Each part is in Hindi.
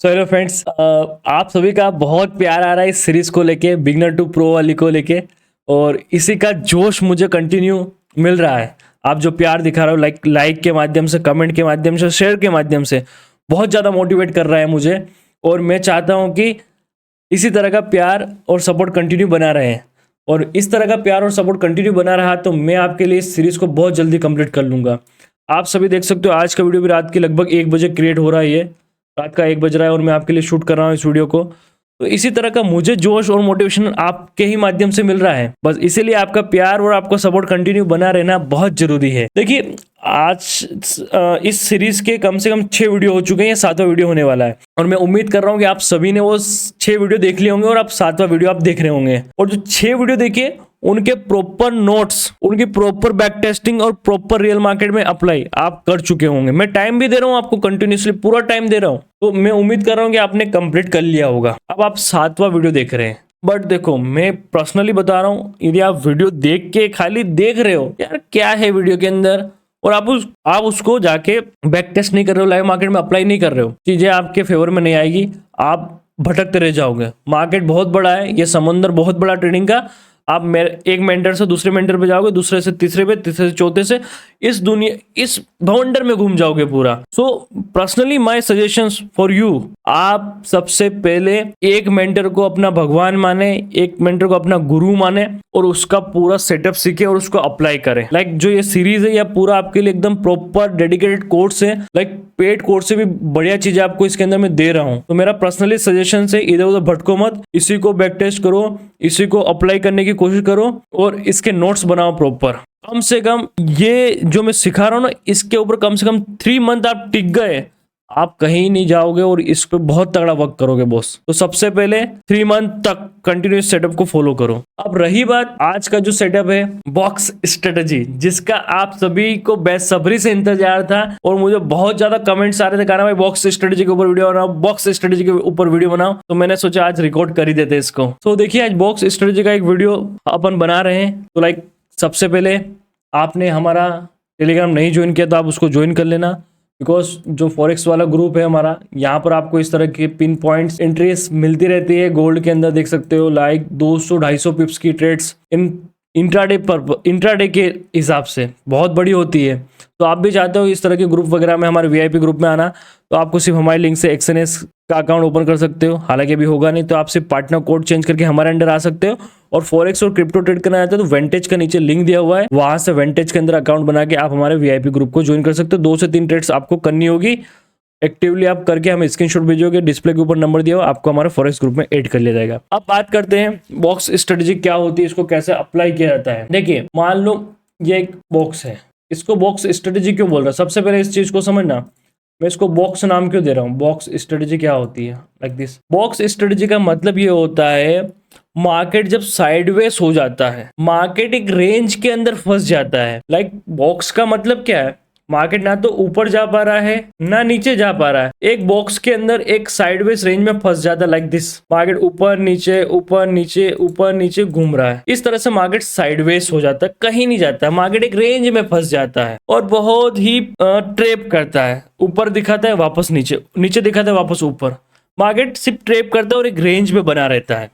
सो हेलो फ्रेंड्स, आप सभी का बहुत प्यार आ रहा है इस सीरीज को लेके, बिगनर टू प्रो वाली को लेके। और इसी का जोश मुझे कंटिन्यू मिल रहा है। आप जो प्यार दिखा रहे हो लाइक के माध्यम से, कमेंट के माध्यम से, शेयर के माध्यम से, बहुत ज़्यादा मोटिवेट कर रहा है मुझे। और मैं चाहता हूँ कि इसी तरह का प्यार और सपोर्ट कंटिन्यू बना रहे। और इस तरह का प्यार और सपोर्ट कंटिन्यू बना रहा तो मैं आपके लिए इस सीरीज़ को बहुत जल्दी कंप्लीट कर लूँगा। आप सभी देख सकते हो आज का वीडियो भी रात के लगभग 1 बजे क्रिएट हो रहा है। ये रात का 1 बज रहा है और मैं आपके लिए शूट कर रहा हूँ इस वीडियो को। तो इसी तरह का मुझे जोश और मोटिवेशन आपके ही माध्यम से मिल रहा है। बस इसीलिए आपका प्यार और आपका सपोर्ट कंटिन्यू बना रहना बहुत जरूरी है। देखिए, आज इस सीरीज के कम से कम 6 वीडियो हो चुके हैं, 7वां वीडियो होने वाला है। और मैं उम्मीद कर रहा हूँ कि आप सभी ने वो 6 वीडियो देख लिए होंगे और आप 7वां वीडियो आप देख रहे होंगे। और जो 6 वीडियो देखे उनके प्रॉपर नोट्स, उनकी प्रॉपर बैक टेस्टिंग और प्रॉपर रियल मार्केट में अप्लाई आप कर चुके होंगे। मैं टाइम भी दे रहा हूँ आपको, कंटिन्यूसली पूरा टाइम दे रहा हूँ। तो मैं उम्मीद कर रहा हूँ कि आपने कंप्लीट कर लिया होगा। अब आप 7वां वीडियो देख रहे हैं। बट देखो, मैं पर्सनली बता रहा हूँ, यदि आप वीडियो देख के खाली देख रहे हो यार क्या है वीडियो के अंदर, और आप उसको जाके बैक टेस्ट नहीं कर रहे हो, लाइव मार्केट में अप्लाई नहीं कर रहे हो, चीजें आपके फेवर में नहीं आएगी, आप भटकते रह जाओगे। मार्केट बहुत बड़ा है, ये समुंदर बहुत बड़ा ट्रेडिंग का। आप एक मेंटर से दूसरे मेंटर पे जाओगे, दूसरे से तीसरे पे, तीसरे से चौथे से, इस दुनिया, इस भवंडर में घूम जाओगे पूरा। So personally my suggestions for you, आप सबसे पहले एक मेंटर को अपना भगवान माने, एक मेंटर को अपना गुरु माने और उसका पूरा सेटअप सीखे और उसको अप्लाई करें। लाइक जो ये सीरीज है, यह पूरा आपके लिए एकदम प्रॉपर डेडिकेटेड कोर्स है। लाइक पेड कोर्स से भी बढ़िया चीजें आपको इसके अंदर मैं दे रहा हूँ। तो मेरा पर्सनली सजेशन है, इधर उधर भटको मत, इसी को बैक टेस्ट करो, इसी को अप्लाई करने की कोशिश करो और इसके नोट्स बनाओ प्रॉपर। कम से कम ये जो मैं सिखा रहा हूँ ना, इसके ऊपर कम से कम 3 मंथ आप टिक गए, आप कहीं नहीं जाओगे और इस पे बहुत तगड़ा वर्क करोगे बॉस। तो सबसे पहले 3 मंथ तक कंटिन्यूस सेटअप को फॉलो करो। अब रही बात आज का जो सेटअप है, बॉक्स स्ट्रेटजी, जिसका आप सभी को बेसब्री से इंतजार था और मुझे बहुत ज्यादा कमेंट्स आ रहे थे, कहना भाई बॉक्स स्ट्रेटजी के ऊपर वीडियो बनाओ, बॉक्स स्ट्रेटजी के ऊपर वीडियो बनाओ। तो मैंने सोचा आज रिकॉर्ड कर ही देते इसको। तो देखिए, आज बॉक्स स्ट्रेटजी का एक वीडियो अपन बना रहे हैं। तो लाइक सबसे पहले आपने हमारा टेलीग्राम नहीं ज्वाइन किया तो आप उसको ज्वाइन कर लेना, बिकॉज जो फॉरेक्स वाला ग्रुप है हमारा, यहाँ पर आपको इस तरह के पिन पॉइंट्स एंट्रीज मिलती रहती है। गोल्ड के अंदर देख सकते हो लाइक 200-250 पिप्स की ट्रेड्स इंट्राडे के हिसाब से बहुत बड़ी होती है। तो आप भी चाहते हो इस तरह के ग्रुप वगैरह में, हमारे वीआईपी ग्रुप में आना, तो आपको सिर्फ हमारे लिंक से एक्सएनएस का अकाउंट ओपन कर सकते हो। हालांकि अभी होगा नहीं, तो आप सिर्फ पार्टनर कोड चेंज करके हमारे अंडर आ सकते हो। और फॉरेक्स और क्रिप्टो ट्रेड करना चाहते हो तो वेंटेज का नीचे लिंक दिया हुआ है, वहां से वेंटेज के अंदर अकाउंट बना के आप हमारे वीआईपी ग्रुप को ज्वाइन कर सकते हो। 2 से 3 ट्रेड्स आपको करनी होगी, एक्टिवली आप करके हमें स्क्रीनशॉट भेजोगे, डिस्प्ले के ऊपर नंबर दिया हो, आपको हमारे फॉरेक्स ग्रुप में ऐड कर लिया जाएगा। अब बात करते हैं बॉक्स स्ट्रेटजी क्या होती है, इसको कैसे अप्लाई किया जाता है। देखिए, मान लो ये एक बॉक्स है, इसको बॉक्स स्ट्रेटजी क्यों बोल रहा है, सबसे पहले इस चीज को समझना। मैं इसको बॉक्स नाम क्यों दे रहा हूँ, बॉक्स स्ट्रेटजी क्या होती है, लाइक दिस। बॉक्स स्ट्रेटजी का मतलब ये होता है, मार्केट जब साइडवेज हो जाता है, मार्केट एक रेंज के अंदर फंस जाता है। लाइक बॉक्स का मतलब क्या है, मार्केट ना तो ऊपर जा पा रहा है ना नीचे जा पा रहा है, एक बॉक्स के अंदर एक साइडवेज रेंज में फंस जाता है। लाइक दिस, मार्केट ऊपर नीचे ऊपर नीचे ऊपर नीचे घूम रहा है, इस तरह से मार्केट साइडवेज हो जाता है, कहीं नहीं जाता है, मार्केट एक रेंज में फंस जाता है और बहुत ही ट्रेप करता है। ऊपर दिखाता है वापस नीचे, नीचे दिखाता है वापस ऊपर, मार्केट सिर्फ ट्रेप करता है और एक रेंज में बना रहता है।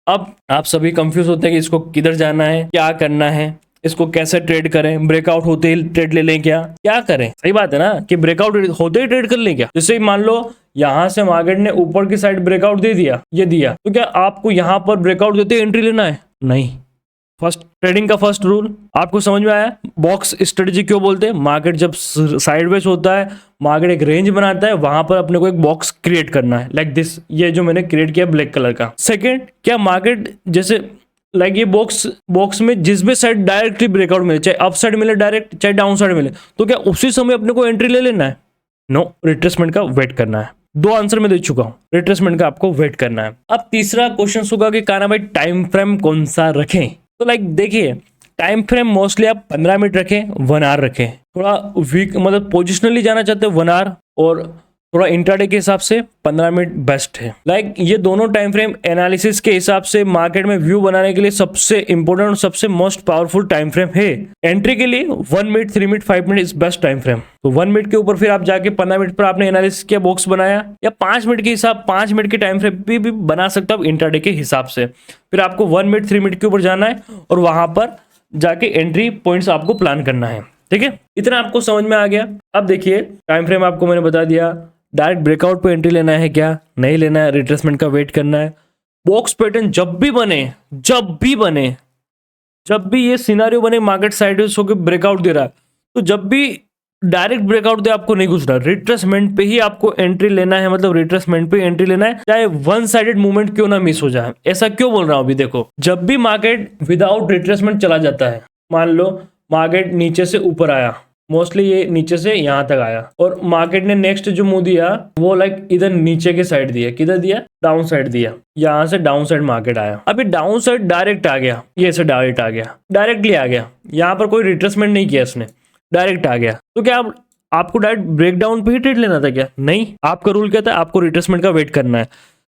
अब आप सभी कंफ्यूज होते हैं कि इसको किधर जाना है, क्या करना है, इसको कैसे ट्रेड करें, ब्रेकआउट होते ही ट्रेड ले लें, क्या करें। सही बात है ना कि ब्रेकआउट होते ही ट्रेड कर लें क्या। जैसे मान लो यहां से मार्केट ने ऊपर की साइड ब्रेकआउट दे दिया, ये दिया, तो क्या आपको यहां पर ब्रेकआउट देते ही एंट्री लेना है? नहीं। फर्स्ट ट्रेडिंग का फर्स्ट रूल आपको समझ में आया। बॉक्स स्ट्रेटजी क्यों बोलते हैं, मार्केट जब साइडवेज होता है, मार्केट एक रेंज बनाता है, वहां पर अपने को एक बॉक्स क्रिएट करना है, लाइक दिस, ये जो मैंने क्रिएट किया ब्लैक कलर का। सेकंड, क्या मार्केट जैसे लाइक ये बॉक्स में जिस भी साइड डायरेक्टली ब्रेकआउट मिले, चाहे अप साइड मिले डायरेक्ट, चाहे डाउन साइड मिले, तो क्या उसी समय अपने को एंट्री ले लेना है? नो, रिट्रेसमेंट का वेट करना है। 2 आंसर मैं दे चुका हूं, रिट्रेसमेंट का आपको वेट करना है। अब तीसरा क्वेश्चन होगा कि काना भाई टाइम फ्रेम कौन सा रखें। तो लाइक देखिए, टाइम फ्रेम मोस्टली आप 15 मिनट रखें, 1 आवर रखें। थोड़ा वीक मतलब पोजिशनली जाना चाहते हो 1 आवर, और थोड़ा इंट्राडे के हिसाब से 15 मिनट बेस्ट है। लाइक ये दोनों टाइम फ्रेम एनालिसिस के हिसाब से मार्केट में व्यू बनाने के लिए सबसे इंपॉर्टेंट और सबसे मोस्ट पावरफुल टाइम फ्रेम है। एंट्री के लिए 1 minute, 3 minute, 5 minute is best time frame. तो 1 मिनट के ऊपर फिर आप जाके 15 मिनट पर आपने एनालिसिस किया, बॉक्स बनाया, या 5 मिनट के हिसाब 5 मिनट के टाइम फ्रेम भी बना सकते हो आप इंट्राडे के हिसाब से। फिर आपको 1 मिनट, 3 मिनट के ऊपर जाना है और वहां पर जाके एंट्री पॉइंट्स आपको प्लान करना है। ठीक है, इतना आपको समझ में आ गया। अब देखिए टाइम फ्रेम आपको मैंने बता दिया, डायरेक्ट ब्रेकआउट पे एंट्री लेना है क्या नहीं लेना है, रिट्रेसमेंट का वेट करना है। बॉक्स पैटर्न जब भी ये सिनारियो बने मार्केट साइडवेज होकर ब्रेकआउट दे रहा है, तो जब भी डायरेक्ट ब्रेकआउट दे आपको नहीं घुसना, रिट्रेसमेंट पे ही आपको एंट्री लेना है, मतलब रिट्रेसमेंट पे एंट्री लेना है, चाहे वन साइडेड मूवमेंट क्यों ना मिस हो जाए। ऐसा क्यों बोल रहा हूं, अभी देखो जब भी मार्केट विदाउट रिट्रेसमेंट चला जाता है, मान लो मार्केट नीचे से ऊपर आया, मोस्टली ये नीचे से यहां तक आया, और मार्केट ने नेक्स्ट जो मूव दिया वो लाइक इधर नीचे के साइड दिया, किधर दिया, डाउन साइड दिया, यहां से डाउन साइड मार्केट आया। अभी डाउन साइड डायरेक्ट आ गया, ये से डायरेक्ट आ गया, डायरेक्टली आ गया, यहां पर कोई रिट्रेसमेंट नहीं किया इसने, डायरेक्ट आ गया। तो क्या आपको डायरेक्ट ब्रेकडाउन पे ही ट्रेड लेना था क्या? नहीं, आपका रूल क्या था, आपको रिट्रेसमेंट का वेट करना है।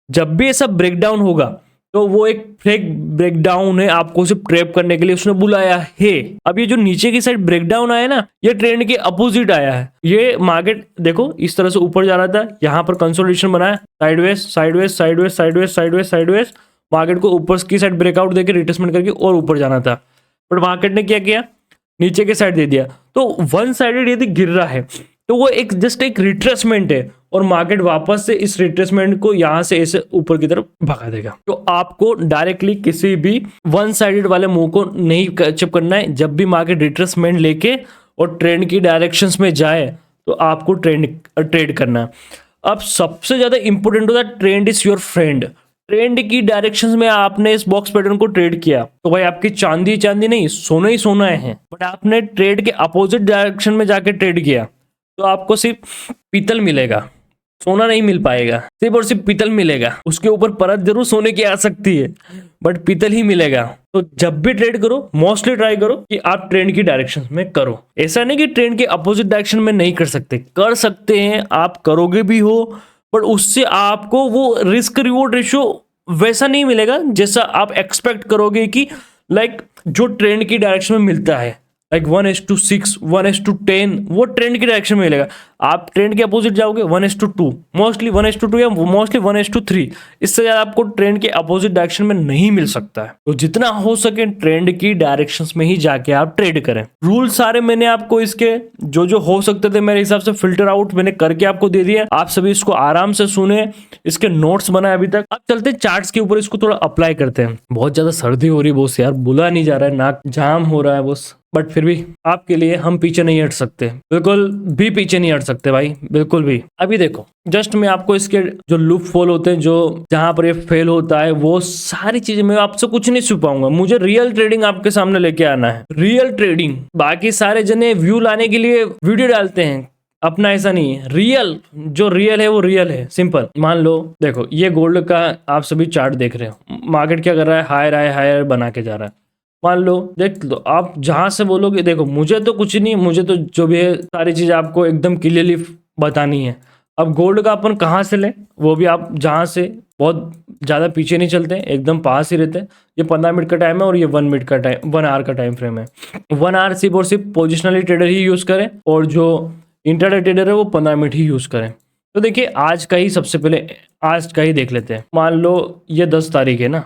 जब भी ऐसा ब्रेकडाउन होगा तो वो एक फेक ब्रेकडाउन है, आपको सिर्फ ट्रैप करने के लिए उसने बुलाया है। अब ये जो नीचे की साइड ब्रेकडाउन आया ना, ये ट्रेंड के अपोजिट आया है। ये मार्केट देखो इस तरह से ऊपर जा रहा था, यहाँ पर कंसोलिडेशन बनाया, sideways sideways sideways sideways sideways sideways, market को ऊपर की साइड ब्रेकआउट देकर रिट्रेसमेंट करके और ऊपर जाना था, बट मार्केट ने क्या किया, नीचे के साइड दे दिया। तो वन साइडेड यदि गिर रहा है तो वो एक जस्ट एक रिट्रेसमेंट है, और मार्केट वापस से इस रिट्रेसमेंट को यहां से ऐसे ऊपर की तरफ भगा देगा। तो आपको डायरेक्टली किसी भी वन साइडेड वाले मूव को नहीं कैचअप करना है। जब भी मार्केट रिट्रेसमेंट लेके और ट्रेंड की डायरेक्शंस में जाए तो आपको ट्रेड करना है। अब सबसे ज्यादा इंपॉर्टेंट होता है trend is your friend. Trend की डायरेक्शंस में आपने इस बॉक्स पैटर्न को ट्रेड किया तो भाई आपकी चांदी चांदी नहीं, सोना ही सोना है। बट आपने ट्रेड के अपोजिट डायरेक्शन में जाके ट्रेड किया तो आपको सिर्फ पीतल मिलेगा, सोना नहीं मिल पाएगा, सिर्फ और सिर्फ पीतल मिलेगा। उसके ऊपर परत जरूर सोने की आ सकती है, बट पीतल ही मिलेगा। तो जब भी ट्रेड करो मोस्टली ट्राई करो कि आप ट्रेंड की डायरेक्शन में करो। ऐसा नहीं कि ट्रेंड के अपोजिट डायरेक्शन में नहीं कर सकते, कर सकते हैं, आप करोगे भी हो, बट उससे आपको वो रिस्क रिवॉर्ड रेशियो वैसा नहीं मिलेगा जैसा आप एक्सपेक्ट करोगे कि लाइक जो ट्रेंड की डायरेक्शन में मिलता है, लाइक 1:6, 1:10, वो ट्रेंड की डायरेक्शन में मिलेगा। आप ट्रेंड के अपोजिट जाओगे 1:2, मोस्टली 1:2 या मोस्टली 1:3, इससे ज्यादा आपको ट्रेंड के अपोजिट डायरेक्शन में नहीं मिल सकता है। तो जितना हो सके ट्रेंड की डायरेक्शंस में ही जाके आप ट्रेड करें। रूल सारे मैंने आपको इसके जो हो सकते थे मेरे हिसाब से फिल्टर आउट मैंने करके आपको दे दिया। आप सभी इसको आराम से सुने, इसके नोट्स बनाए अभी तक। अब चलते चार्ट्स के ऊपर, इसको थोड़ा अप्लाई करते हैं। बहुत ज्यादा सर्दी हो रही है बोस यार, बुला नहीं जा रहा है, नाक जाम हो रहा है बोस, बट फिर भी आपके लिए हम पीछे नहीं हट सकते, बिल्कुल भी पीछे नहीं हट सकते भाई, बिल्कुल भी। अभी देखो जस्ट मैं आपको इसके जो लूप फॉल होते हैं, जो जहां पर ये फेल होता है, वो सारी चीजें मैं आपसे कुछ नहीं छुपाऊंगा। मुझे रियल ट्रेडिंग आपके सामने लेके आना है, रियल ट्रेडिंग। बाकी सारे जने व्यू लाने के लिए वीडियो डालते हैं, अपना ऐसा नहीं है। रियल जो रियल है वो रियल है, सिंपल। मान लो देखो ये गोल्ड का आप सभी चार्ट देख रहे हो, मार्केट क्या कर रहा है, हायर हायर बना के जा रहा है। मान लो देख लो, आप जहां से बोलोगे देखो मुझे तो कुछ नहीं, मुझे तो जो भी है सारी चीज आपको एकदम क्लियरली बतानी है। अब गोल्ड का अपन कहाँ से लें, वो भी आप जहां से बहुत ज़्यादा पीछे नहीं चलते, एकदम पास ही रहते हैं। ये 15 मिनट का टाइम है और ये 1 मिनट का टाइम, 1 आवर का टाइम फ्रेम है। 1 आवर सिर्फ और सिर्फ पोजिशनली ट्रेडर ही यूज़ करें, और जो इंट्राडे ट्रेडर है वो 15 मिनट ही यूज़ करें। तो देखिए आज का ही सबसे पहले आज का ही देख लेते हैं। मान लो ये 10 तारीख है ना,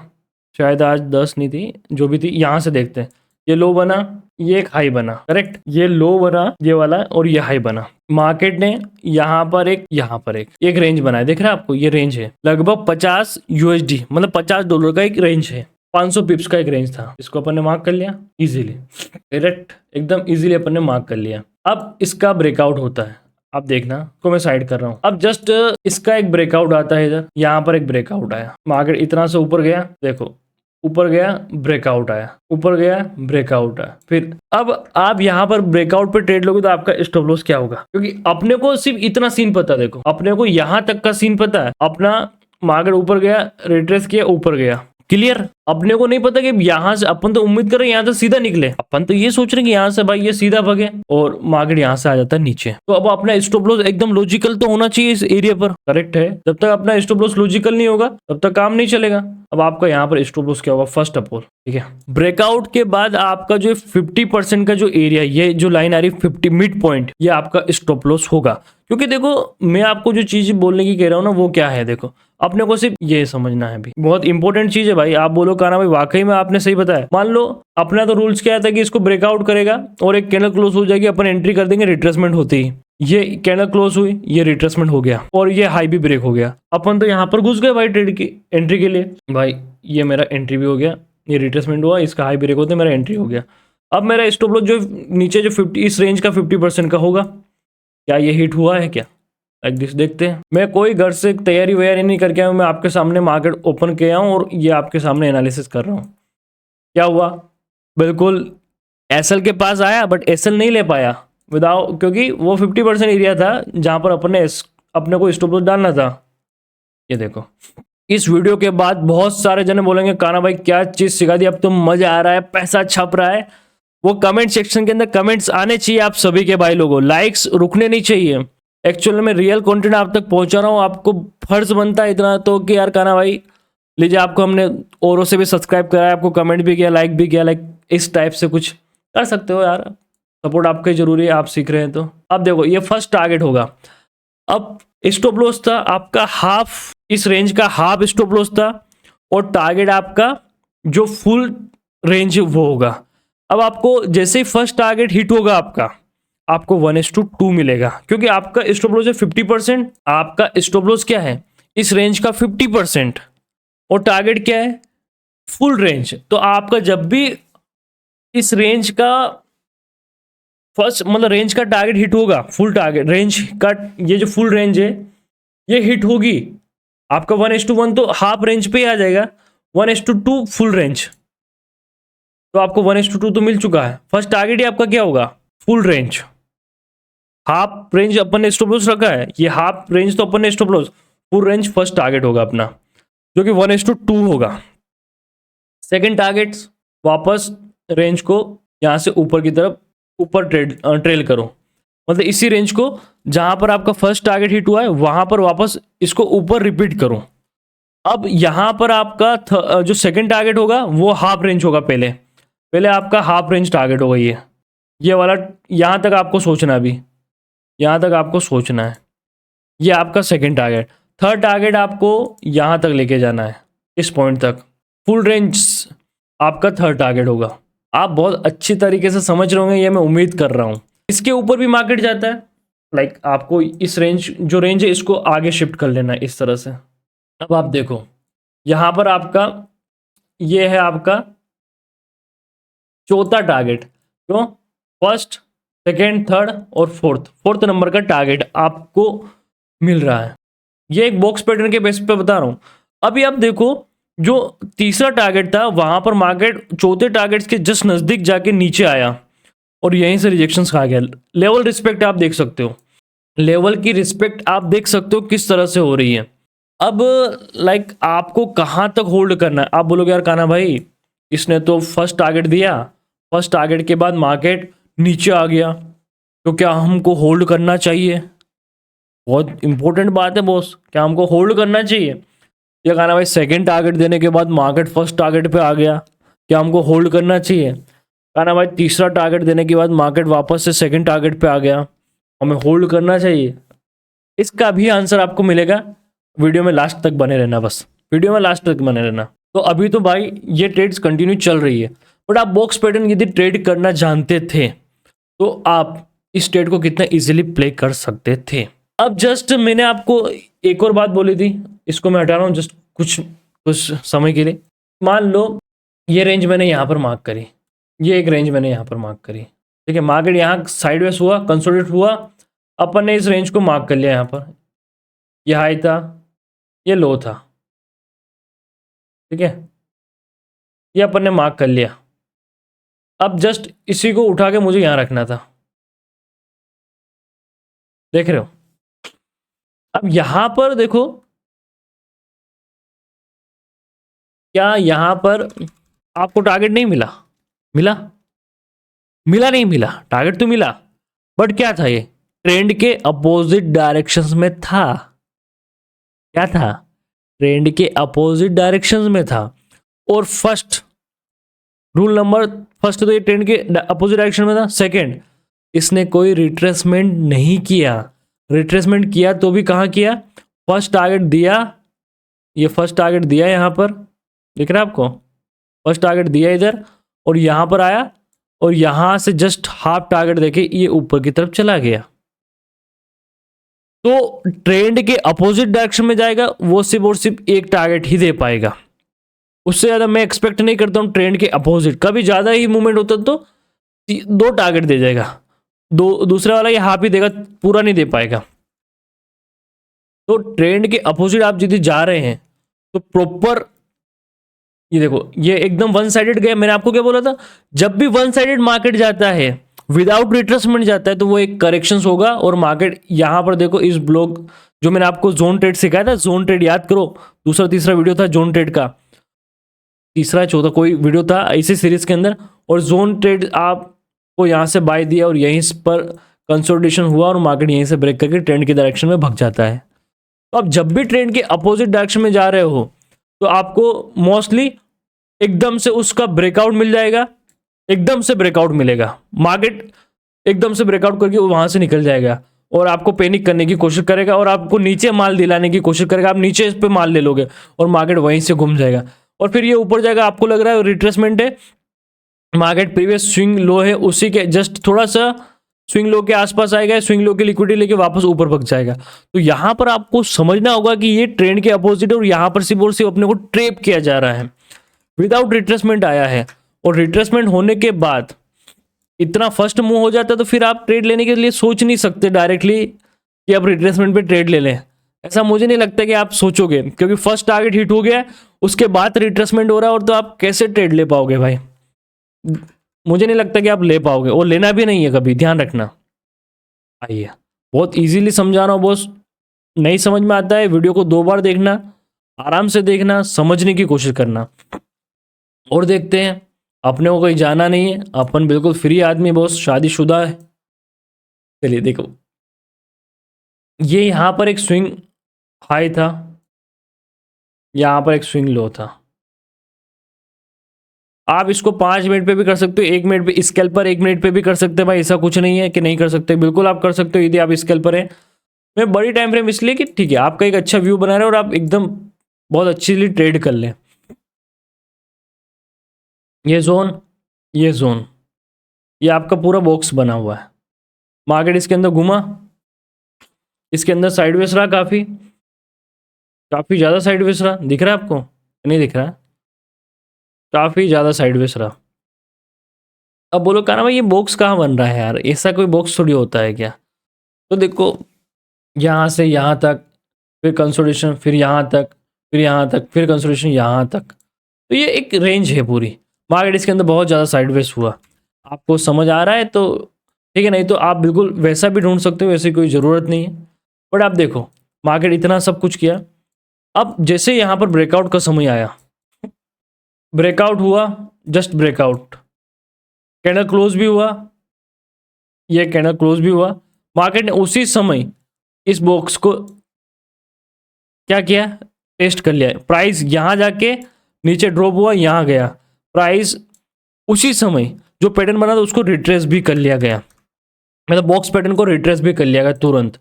शायद आज 10 नहीं थी, जो भी थी। यहाँ से देखते हैं, ये लो बना, ये एक हाई बना, करेक्ट, ये लो बना ये वाला, और ये हाई बना। मार्केट ने यहाँ पर एक रेंज बनाया, देख रहे हैं आपको, ये रेंज है लगभग 50 USD, मतलब $50 का एक रेंज है। 500 पिप्स का एक रेंज था, इसको अपन ने मार्क कर लिया इजीली, करेक्ट, एकदम इजीली अपन ने मार्क कर लिया। अब इसका ब्रेकआउट होता है, अब देखना को मैं साइड कर रहा हूँ। अब जस्ट इसका एक ब्रेकआउट आता है, इधर यहाँ पर एक ब्रेकआउट आया, मार्केट इतना से ऊपर गया, देखो ऊपर गया, ब्रेकआउट आया, ऊपर गया, ब्रेकआउट आया। फिर अब आप यहाँ पर ब्रेकआउट पे ट्रेड लोगे तो आपका स्टॉप लॉस क्या होगा, क्योंकि अपने को सिर्फ इतना सीन पता है। देखो अपने को यहाँ तक का सीन पता है, अपना मार्केट ऊपर गया, रिट्रेस किया, ऊपर गया, क्लियर। अपने को नहीं पता कि यहाँ से, अपन तो उम्मीद कर रहे हैं यहाँ से सीधा निकले, अपन तो ये सोच रहे हैं कि यहाँ से भाई ये सीधा भगे और मार्केट यहाँ से आ जाता है नीचे। तो अब अपना स्टॉप लॉस एकदम लॉजिकल तो होना चाहिए इस एरिया पर, करेक्ट है। जब तक अपना स्टॉप लॉस लॉजिकल नहीं होगा तब तक काम नहीं चलेगा। अब आपका यहाँ पर स्टॉप लॉस क्या होगा, फर्स्ट ऑफ ऑल, ठीक है, ब्रेकआउट के बाद आपका जो 50% का जो एरिया, ये जो लाइन आ रही है 50 मिड पॉइंट, ये आपका स्टॉप लॉस होगा। क्योंकि देखो मैं आपको जो चीज बोलने की कह रहा हूँ ना, वो क्या है, देखो अपने को सिर्फ ये समझना है, भी बहुत इंपॉर्टेंट चीज है भाई। आप बोलो काना भाई वाकई में आपने सही बताया। मान लो अपना तो रूल्स क्या था कि इसको ब्रेकआउट करेगा और एक कैंडल क्लोज हो जाएगी, अपन एंट्री कर देंगे रिट्रेसमेंट होती ही। ये कैंडल क्लोज हुई, ये रिट्रेसमेंट हो गया और ये हाई भी ब्रेक हो गया। अपन तो यहाँ पर घुस गए भाई ट्रेड की एंट्री के लिए। भाई ये मेरा एंट्री भी हो गया, ये रिट्रेसमेंट हुआ, इसका हाई ब्रेक होते मेरा एंट्री हो गया। अब मेरा स्टॉप लॉस जो नीचे जो 50 इस रेंज का 50% का होगा, क्या ये हिट हुआ है क्या, लाइक दिस देखते हैं। मैं कोई घर से तैयारी वैयारी नहीं करके आया हूँ, मैं आपके सामने मार्केट ओपन किया हूँ और ये आपके सामने एनालिसिस कर रहा हूँ। क्या हुआ, बिल्कुल एसएल के पास आया बट एसएल नहीं ले पाया विदाउट, क्योंकि वो 50% एरिया था जहां पर अपने को स्टॉप लॉस डालना था। ये देखो इस वीडियो के बाद बहुत सारे जने बोलेंगे काना भाई क्या चीज सिखा दी, अब तो मजा आ रहा है, पैसा छप रहा है। वो कमेंट सेक्शन के अंदर कमेंट्स आने चाहिए आप सभी के भाई लोगों, लाइक्स रुकने नहीं चाहिए। एक्चुअली में रियल कंटेंट आप तक पहुंचा रहा हूँ, आपको फर्ज बनता है इतना तो कि यार काना भाई लीजिए, आपको हमने औरों से भी सब्सक्राइब कराया, आपको कमेंट भी किया, लाइक भी किया, लाइक इस टाइप से कुछ कर सकते हो यार, सपोर्ट आपका जरूरी है, आप सीख रहे हैं तो। अब देखो ये फर्स्ट टारगेट होगा। अब स्टॉप लॉस था आपका हाफ, इस रेंज का हाफ स्टॉप लॉस था और टारगेट आपका जो फुल रेंज वो होगा। अब आपको जैसे ही फर्स्ट टारगेट हिट होगा आपको 1:2 मिलेगा, क्योंकि आपका स्टॉप लॉस है 50%, आपका स्टॉप लॉस क्या है इस रेंज का 50% और टारगेट क्या है फुल रेंज। तो आपका जब भी इस रेंज का फर्स्ट मतलब रेंज का टारगेट हिट होगा, फुल टारगेट रेंज का ये जो फुल रेंज है ये हिट होगी, आपका 1:1 तो हाफ रेंज पे ही आ जाएगा, 1:2 फुल रेंज। तो आपको 1:2 तो मिल चुका है। फर्स्ट टारगेट ही आपका क्या होगा, फुल रेंज। हाफ रेंज अपन ने स्टॉप लॉस रखा है, ये हाफ रेंज तो अपन ने stop loss, full range first target होगा अपना, जो कि 1:2 होगा। सेकेंड टारगेट वापस रेंज को यहां से ऊपर की तरफ ऊपर ट्रेल करो, मतलब इसी रेंज को जहां पर आपका फर्स्ट टारगेट हिट हुआ है वहां पर वापस इसको ऊपर रिपीट करो। अब यहां पर आपका जो सेकंड टारगेट होगा वो हाफ रेंज होगा, पहले आपका हाफ रेंज टारगेट होगा ये वाला, यहां तक आपको सोचना, भी यहां तक आपको सोचना है, ये आपका सेकंड टारगेट। थर्ड टारगेट आपको यहां तक लेके जाना है, इस पॉइंट तक, फुल रेंज आपका थर्ड टारगेट होगा। आप बहुत अच्छी तरीके से समझ रहे होंगे, ये मैं उम्मीद कर रहा हूं। इसके ऊपर भी मार्केट जाता है, लाइक आपको इस रेंज जो रेंज है इसको आगे शिफ्ट कर लेना है इस तरह से। अब आप देखो यहां पर आपका ये है आपका चौथा टारगेट, क्यों, फर्स्ट सेकेंड थर्ड और फोर्थ नंबर का टारगेट आपको मिल रहा है। ये एक बॉक्स पैटर्न के बेस पे बता रहा हूं। अभी आप देखो जो तीसरा टारगेट था वहां पर मार्केट चौथे टारगेट्स के जस्ट नजदीक जाके नीचे आया और यहीं से रिजेक्शन खा गया। लेवल रिस्पेक्ट आप देख सकते हो, लेवल की रिस्पेक्ट आप देख सकते हो किस तरह से हो रही है। अब लाइक आपको कहां तक होल्ड करना है। आप बोलोगे यार काना भाई इसने तो फर्स्ट टारगेट दिया, फर्स्ट टारगेट के बाद मार्केट नीचे आ गया, तो क्या हमको होल्ड करना चाहिए। बहुत इंपॉर्टेंट बात है बॉस, क्या हमको होल्ड करना चाहिए। या काना भाई सेकंड टारगेट देने के बाद मार्केट फर्स्ट टारगेट पे आ गया, क्या हमको होल्ड करना चाहिए। काना भाई तीसरा टारगेट देने के बाद मार्केट वापस से सेकंड टारगेट पे आ गया, हमें होल्ड करना चाहिए। इसका भी आंसर आपको मिलेगा, वीडियो में लास्ट तक बने रहना, बस वीडियो में लास्ट तक बने रहना। तो अभी तो भाई ये ट्रेड्स कंटिन्यू चल रही है, बट आप बॉक्स पैटर्न यदि ट्रेड करना जानते थे तो आप इस ट्रेड को कितना इजीली प्ले कर सकते थे। अब जस्ट मैंने आपको एक और बात बोली थी, इसको मैं हटा रहा हूँ जस्ट कुछ समय के लिए। मान लो ये रेंज मैंने यहाँ पर मार्क करी, ये एक रेंज मैंने यहाँ पर मार्क करी, ठीक है, मार्केट यहाँ साइडवेज हुआ, कंसोलिडेट हुआ, अपन ने इस रेंज को मार्क कर लिया, यहाँ पर ये हाई था, ये लो था, ठीक है, ये अपन ने मार्क कर लिया। अब जस्ट इसी को उठा के मुझे यहाँ रखना था, देख रहे हो। अब यहां पर देखो क्या यहाँ पर आपको टारगेट नहीं मिला? मिला? मिला नहीं मिला, टारगेट तो मिला, बट क्या था ये? ट्रेंड के अपोजिट डायरेक्शंस में था। क्या था? ट्रेंड के अपोजिट डायरेक्शंस में था। और फर्स्ट रूल नंबर फर्स्ट तो ये ट्रेंड के अपोजिट डायरेक्शन में था। सेकंड, इसने कोई रिट्रेसमेंट नहीं किया। रिट्रेसमेंट किया तो भी कहाँ किया? फर्स्ट टारगेट दिया, ये फर्स्ट टारगेट दिया यहाँ पर, दिख रहा है आपको? फर्स्ट टारगेट दिया इधर, और यहाँ पर आया, और यहाँ से जस्ट हाफ टारगेट देके ये ऊपर की तरफ चला गया। तो ट्रेंड के अपोजिट डायरेक्शन में जाएगा, वो सिर्फ और सिर्फ एक टारगेट ही दे पाएगा। उससे ज़्यादा मैं एक्सपेक्ट नहीं करता हूँ ट्रेंड के अपोजिट। कभी ज़्यादा ही मूवमेंट होता तो 2 टारगेट दे जाएगा, दूसरा वाला ये हाफ ही देगा, पूरा नहीं दे पाएगा। तो ट्रेंड के अपोजिट आप यदि जा रहे हैं तो प्रॉपर, ये देखो ये एकदम वन साइडेड गया। मैंने आपको क्या बोला था? जब भी वन साइडेड मार्केट जाता है, विदाउट रिट्रेसमेंट जाता है, तो वो एक करेक्शंस होगा और मार्केट यहाँ पर देखो इस ब्लॉक, जो मैंने आपको जोन ट्रेड सिखाया था, जोन ट्रेड याद करो, दूसरा तीसरा वीडियो था जोन ट्रेड का, तीसरा चौथा कोई वीडियो था इसी सीरीज के अंदर। और जोन ट्रेड आपको यहाँ से बाय दिया और यहीं पर कंसोलिडेशन हुआ और मार्केट यहीं से ब्रेक करके ट्रेंड की डायरेक्शन में भाग जाता है। तो आप जब भी ट्रेंड के अपोजिट डायरेक्शन में जा रहे हो तो आपको मोस्टली एकदम से उसका ब्रेकआउट मिल जाएगा, एकदम से ब्रेकआउट मिलेगा, मार्केट एकदम से ब्रेकआउट करके वहां से निकल जाएगा और आपको पैनिक करने की कोशिश करेगा और आपको नीचे माल दिलाने की कोशिश करेगा। आप नीचे इस पे माल ले लोगे और मार्केट वहीं से घूम जाएगा और फिर ये ऊपर जाएगा। आपको लग रहा है रिट्रेसमेंट है, मार्केट प्रीवियस स्विंग लो है उसी के जस्ट थोड़ा सा स्विंग लो के आसपास आएगा, स्विंग लो की लिक्विडिटी लेके वापस ऊपर भग जाएगा। तो यहां पर आपको समझना होगा कि ये ट्रेंड के अपोजिट है और यहां पर सिर्फ और सिर्फ अपने को ट्रेप किया जा रहा है, विदाउट रिट्रेसमेंट आया है। और रिट्रेसमेंट होने के बाद इतना फर्स्ट मूव हो जाता है तो फिर आप ट्रेड लेने के लिए सोच नहीं सकते डायरेक्टली कि आप रिट्रेसमेंट पे ट्रेड ले लें। ऐसा मुझे नहीं लगता कि आप सोचोगे, क्योंकि फर्स्ट टारगेट हिट हो गया है, उसके बाद रिट्रेसमेंट हो रहा है, और तो आप कैसे ट्रेड ले पाओगे भाई? मुझे नहीं लगता कि आप ले पाओगे, और लेना भी नहीं है कभी, ध्यान रखना। आइए, बहुत इजीली समझा रहा हूँ बॉस, नहीं समझ में आता है वीडियो को 2 बार देखना, आराम से देखना, समझने की कोशिश करना। और देखते हैं, अपने को कहीं जाना नहीं है, अपन बिल्कुल फ्री आदमी बॉस, शादीशुदा है। चलिए देखो, ये यहाँ पर एक स्विंग हाई था, यहाँ पर एक स्विंग लो था। आप इसको 5 मिनट पे भी कर सकते हो, 1 मिनट पे, स्केल पर 1 मिनट पे भी कर सकते हैं भाई, ऐसा कुछ नहीं है कि नहीं कर सकते, बिल्कुल आप कर सकते हो यदि आप स्केल पर है। मैं बड़ी टाइम फ्रेम इसलिए कि ठीक है आपका एक अच्छा व्यू बना रहे और आप एकदम बहुत अच्छी ट्रेड कर लें। ये जोन, ये जोन, ये आपका पूरा बॉक्स बना हुआ है, मार्केट इसके अंदर घुमा, इसके अंदर साइडवेज रहा, काफ़ी ज़्यादा साइडवेज रहा, दिख रहा है आपको? नहीं दिख रहा है, काफ़ी ज़्यादा साइडवेज रहा। अब बोलो कहना भाई ये बॉक्स कहाँ बन रहा है यार, ऐसा कोई बॉक्स थोड़ी होता है क्या? तो देखो, यहाँ से यहाँ तक, फिर कंसोलिडेशन, फिर यहाँ तक, फिर यहाँ तक, फिर कंसोलिडेशन यहाँ तक, तो ये एक रेंज है पूरी। मार्केट इसके अंदर बहुत ज़्यादा साइडवेज हुआ, आपको समझ आ रहा है तो ठीक है, नहीं तो आप बिल्कुल वैसा भी ढूंढ सकते हो, वैसे कोई ज़रूरत नहीं है। बट आप देखो, मार्केट इतना सब कुछ किया, अब जैसे यहाँ पर ब्रेकआउट का समय आया, ब्रेकआउट हुआ, जस्ट ब्रेकआउट, कैंडल क्लोज भी हुआ, ये कैंडल क्लोज भी हुआ, मार्केट ने उसी समय इस बॉक्स को क्या किया? टेस्ट कर लिया, प्राइस यहाँ जाके नीचे ड्रॉप हुआ, यहाँ गया, प्राइस उसी समय जो पैटर्न बना था उसको रिट्रेस भी कर लिया गया, मतलब बॉक्स पैटर्न को रिट्रेस भी कर लिया गया तुरंत।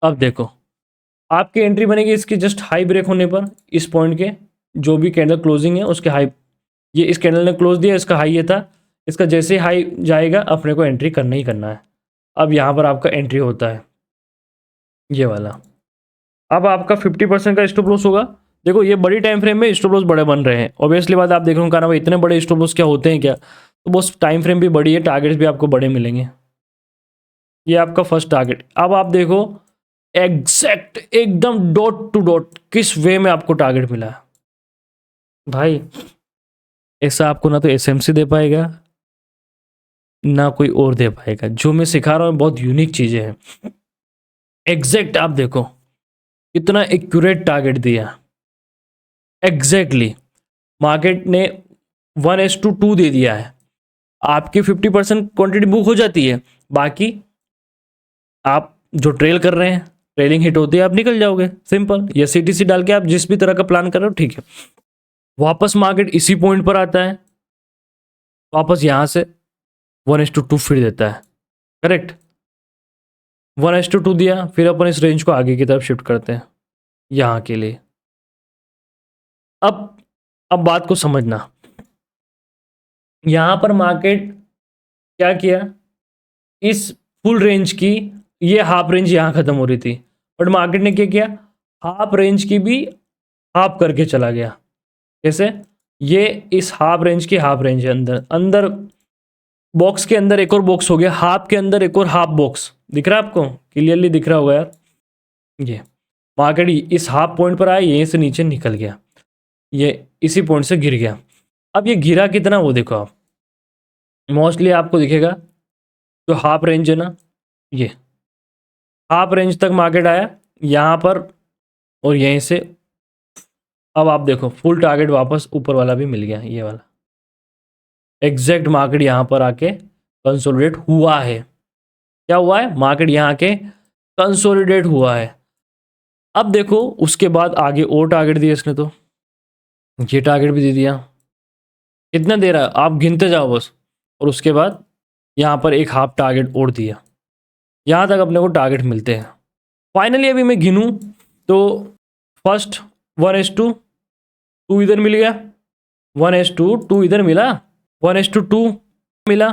अब देखो, आपकी एंट्री बनेगी इसकी जस्ट हाई ब्रेक होने पर, इस पॉइंट के जो भी कैंडल क्लोजिंग है उसके हाई, ये इस कैंडल ने क्लोज दिया, इसका हाई ये था, इसका जैसे ही हाई जाएगा अपने को एंट्री करना ही करना है। अब यहाँ पर आपका एंट्री होता है ये वाला, अब आपका 50% का स्टॉप लॉस होगा। देखो ये बड़ी टाइम फ्रेम में स्टॉप लॉस बड़े बन रहे हैं, ऑब्वियसली बात आप देख रहे हो कहना भाई इतने बड़े स्टॉप लॉस क्या होते हैं क्या? तो बस टाइम फ्रेम भी बड़ी है, टारगेट्स भी आपको बड़े मिलेंगे। ये आपका फर्स्ट टारगेट। अब आप देखो एग्जैक्ट एकदम डॉट टू डॉट किस वे में आपको टारगेट मिला है भाई। ऐसा आपको ना तो एसएमसी दे पाएगा ना कोई और दे पाएगा, जो मैं सिखा रहा हूँ बहुत यूनिक चीजें हैं। एग्जैक्ट आप देखो इतना एक्यूरेट टारगेट दिया, एग्जैक्टली मार्केट ने 1:2 दे दिया है, आपकी 50% क्वांटिटी बुक हो जाती है, बाकी आप जो ट्रेल कर रहे हैं, ट्रेलिंग हिट होती है, आप निकल जाओगे, सिंपल। या सीटीसी डाल के आप जिस भी तरह का प्लान कर रहे हो, ठीक है। वापस मार्केट इसी पॉइंट पर आता है, वापस यहाँ से 1:2 फिर देता है, करेक्ट। 1:2 दिया, फिर अपन इस रेंज को आगे की तरफ शिफ्ट करते हैं यहाँ के लिए। अब बात को समझना, यहाँ पर मार्केट क्या किया, इस फुल रेंज की ये हाफ रेंज यहाँ खत्म हो रही थी, बट मार्केट ने क्या किया, हाफ रेंज की भी हाफ करके चला गया। कैसे, ये इस हाफ रेंज की हाफ रेंज है, अंदर अंदर बॉक्स के अंदर एक और बॉक्स हो गया, हाफ के अंदर एक और हाफ बॉक्स, दिख रहा है आपको, क्लियरली दिख रहा होगा यार। ये मार्केट इस हाफ पॉइंट पर आया, यहीं से नीचे निकल गया, ये इसी पॉइंट से गिर गया। अब ये गिरा कितना वो देखो आप, मोस्टली आपको दिखेगा जो हाफ रेंज है ना, ये हाफ रेंज तक मार्केट आया यहाँ पर, और यहीं से अब आप देखो फुल टारगेट वापस ऊपर वाला भी मिल गया, ये वाला एग्जैक्ट मार्केट यहाँ पर आके कंसोलिडेट हुआ है। क्या हुआ है, मार्केट यहाँ आके कंसोलिडेट हुआ है। अब देखो उसके बाद आगे और टारगेट दिया इसने, तो ये टारगेट भी दे दिया, कितना दे रहा है आप गिनते जाओ बस, और उसके बाद यहाँ पर एक हाफ टारगेट और दिया, यहाँ तक अपने को टारगेट मिलते हैं। फाइनली अभी मैं गिनूँ तो फर्स्ट 1:2 इधर मिल गया, 1:2 इधर मिला, 1:2 मिला,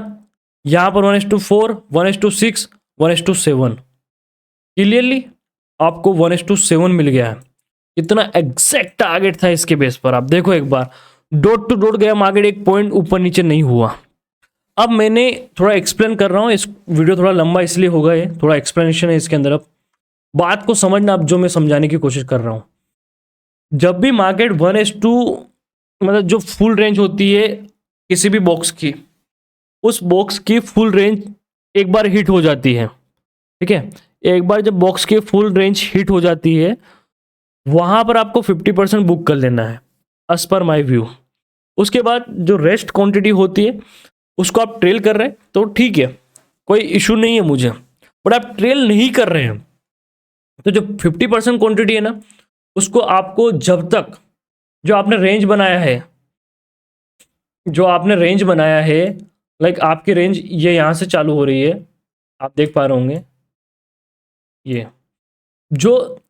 यहाँ पर 1:4, 1:6, 1:7, क्लियरली आपको 1:7 मिल गया है। इतना एग्जैक्ट टारगेट था इसके बेस पर, आप देखो एक बार डॉट टू डॉट गया मार्केट, एक पॉइंट ऊपर नीचे नहीं हुआ। अब मैंने थोड़ा एक्सप्लेन कर रहा हूँ, इस वीडियो थोड़ा लंबा इसलिए होगा, ये थोड़ा एक्सप्लेनेशन है इसके अंदर। अब बात को समझना, अब जो मैं समझाने की कोशिश कर रहा हूँ, जब भी मार्केट 1:2 मतलब जो फुल रेंज होती है किसी भी बॉक्स की, उस बॉक्स की फुल रेंज एक बार हिट हो जाती है, ठीक है। एक बार जब बॉक्स की फुल रेंज हिट हो जाती है, वहाँ पर आपको 50% बुक कर लेना है एज पर माई व्यू। उसके बाद जो रेस्ट क्वांटिटी होती है उसको आप ट्रेल कर रहे हैं तो ठीक है, कोई इशू नहीं है मुझे, बट आप ट्रेल नहीं कर रहे हैं तो जो 50% क्वांटिटी है ना, उसको आपको जब तक जो आपने रेंज बनाया है, लाइक आपकी रेंज ये यहाँ से चालू हो रही है, आप देख पा रहे होंगे, ये जो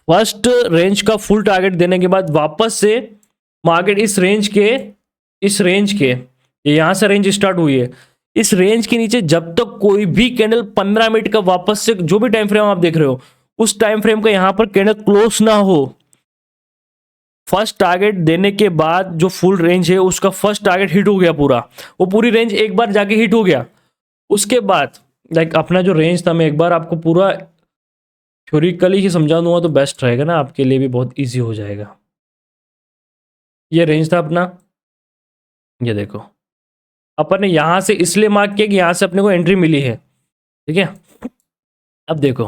फर्स्ट रेंज का फुल टारगेट देने के बाद वापस से मार्केट इस रेंज के यहाँ से रेंज स्टार्ट हुई है, इस रेंज के नीचे जब तक कोई भी कैंडल 15 मिनट का वापस से जो भी टाइम फ्रेम आप देख रहे हो, उस टाइम फ्रेम का यहाँ पर कैंडल क्लोज ना हो, फर्स्ट टारगेट देने के बाद जो फुल रेंज है उसका फर्स्ट टारगेट हिट हो गया, पूरा वो पूरी रेंज एक बार जाके हिट हो गया, उसके बाद लाइक अपना जो रेंज था, मैं एक बार आपको पूरा थ्योरिकली ही समझा दूंगा तो बेस्ट रहेगा ना, आपके लिए भी बहुत इजी हो जाएगा। ये रेंज था अपना, ये देखो अपन ने यहाँ से इसलिए मार्क किया कि यहाँ से अपने को एंट्री मिली है, ठीक है। अब देखो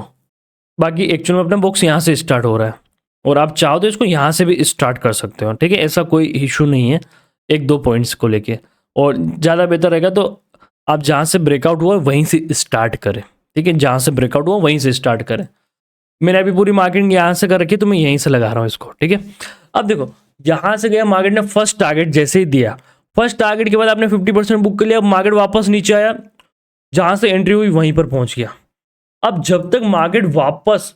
बाकी एक्चुअल में अपना बॉक्स यहाँ से स्टार्ट हो रहा है, और आप चाहो तो इसको यहाँ से भी स्टार्ट कर सकते हो, ठीक है, ऐसा कोई इशू नहीं है एक दो पॉइंट्स को लेके, और ज़्यादा बेहतर रहेगा तो आप जहाँ से ब्रेकआउट हुआ वहीं से स्टार्ट करें, ठीक है, जहाँ से ब्रेकआउट हुआ वहीं से स्टार्ट करें। मैंने अभी पूरी मार्केटिंग यहाँ से कर रखी है तो मैं यहीं से लगा रहा हूँ इसको, ठीक है। अब देखो यहाँ से गया मार्केट ने फर्स्ट टारगेट जैसे ही दिया, फर्स्ट टारगेट के बाद आपने 50% बुक कर लिया, अब मार्केट वापस नीचे आया, जहाँ से एंट्री हुई वहीं पर पहुँच गया। अब जब तक मार्केट वापस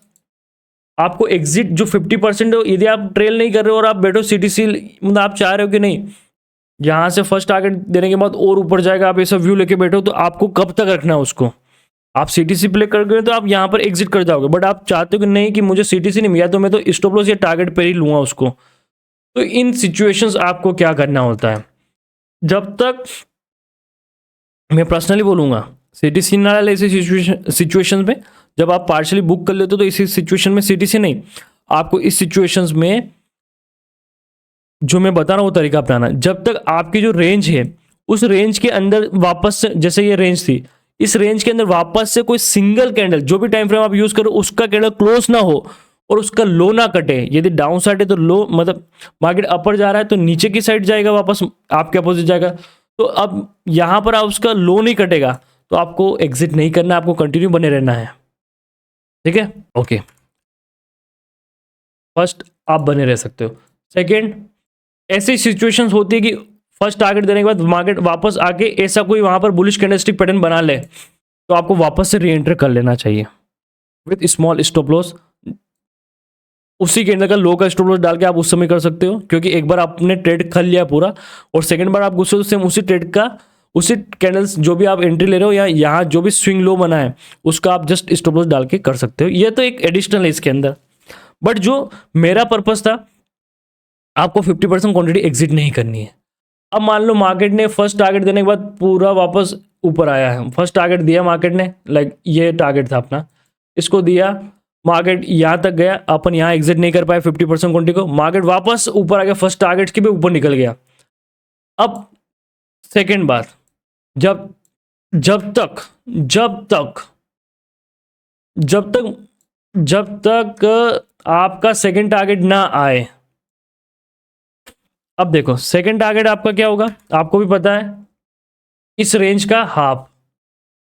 आपको एग्जिट जो 50% हो, यदि आप ट्रेल नहीं कर रहे हो और आप बैठो सीटीसी, मतलब आप चाह रहे हो कि नहीं यहाँ से फर्स्ट टारगेट देने के बाद और ऊपर जाएगा, आप ऐसा व्यू लेके बैठो, तो आपको कब तक रखना है उसको, आप सीटीसी प्ले कर गए तो आप यहाँ पर एग्जिट कर जाओगे, बट आप चाहते हो कि नहीं कि मुझे सीटीसी नहीं मिला तो मैं तो स्टॉप लॉस या टारगेट पर ही लूँगा उसको। तो इन सिचुएशंस आपको क्या करना होता है, जब तक मैं पर्सनली बोलूँगा सीटीसी ना डाले ऐसी सिचुएशंस में, जब आप पार्शली बुक कर लेते हो तो इसी सिचुएशन में सीटीसी नहीं, आपको इस सिचुएशंस में जो मैं बता रहा हूँ तरीका अपनाना। जब तक आपकी जो रेंज है उस रेंज के अंदर वापस से, जैसे ये रेंज थी, इस रेंज के अंदर वापस से कोई सिंगल कैंडल, जो भी टाइम फ्रेम आप यूज करो उसका कैंडल क्लोज ना हो, और उसका लो ना कटे, यदि डाउन साइड है तो लो, मतलब मार्केट अपर जा रहा है तो नीचे की साइड जाएगा, वापस आपके अपोजिट जाएगा। तो अब यहाँ पर आप उसका लो नहीं कटेगा तो आपको एग्जिट नहीं करना, आपको कंटिन्यू बने रहना है। ठीक है, ओके। फर्स्ट आप बने रह सकते हो। सेकेंड, ऐसी सिचुएशंस होती है कि फर्स्ट टारगेट देने के बाद मार्केट वापस आके ऐसा कोई वहां पर बुलिश कैंडलस्टिक पैटर्न बना ले तो आपको वापस से री एंटर कर लेना चाहिए विथ स्मॉल स्टॉप लॉस। उसी के अंदर का लो का स्टॉप लॉस डाल के आप उस समय कर सकते हो, क्योंकि एक बार आपने ट्रेड कर लिया पूरा और सेकंड बार आप गुस्से तो सेम उसी ट्रेड का, उसी कैंडल्स जो भी आप एंट्री ले रहे हो या यहाँ जो भी स्विंग लो बना है उसका आप जस्ट स्टॉप लॉस डाल के कर सकते हो। ये तो एक एडिशनल है इसके अंदर, बट जो मेरा पर्पस था, आपको 50% क्वांटिटी एग्जिट नहीं करनी है। अब मान लो मार्केट ने फर्स्ट टारगेट देने के बाद पूरा वापस ऊपर आया है, फर्स्ट टारगेट दिया मार्केट ने, लाइक ये टारगेट था अपना, इसको दिया, मार्केट यहाँ तक गया, अपन यहाँ एग्जिट नहीं कर पाए 50% क्वांटिटी को, मार्केट वापस ऊपर आ गया, फर्स्ट टारगेट के भी ऊपर निकल गया। अब सेकेंड बात, जब जब तक जब तक जब तक जब तक आपका सेकेंड टारगेट ना आए, अब देखो सेकेंड टारगेट आपका क्या होगा, आपको भी पता है, इस रेंज का हाफ,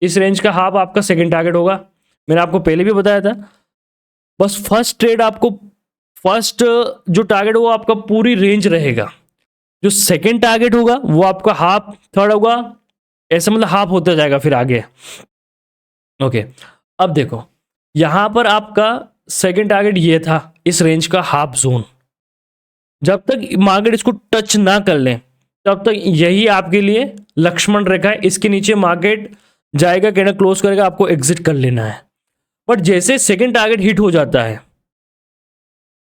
इस रेंज का हाफ आपका सेकेंड टारगेट होगा, मैंने आपको पहले भी बताया था। बस फर्स्ट ट्रेड आपको, फर्स्ट जो टारगेट वो आपका पूरी रेंज रहेगा, जो सेकेंड टारगेट होगा वो आपका हाफ, थर्ड होगा, ऐसा मतलब हाफ होता जाएगा फिर आगे। ओके, अब देखो यहां पर आपका सेकेंड टारगेट ये था, इस रेंज का हाफ जोन, जब तक मार्केट इसको टच ना कर ले तब तक यही आपके लिए लक्ष्मण रेखा है, इसके नीचे मार्केट जाएगा, कैंडल क्लोज करेगा, आपको एग्जिट कर लेना है। बट जैसे सेकंड टारगेट हिट हो जाता है,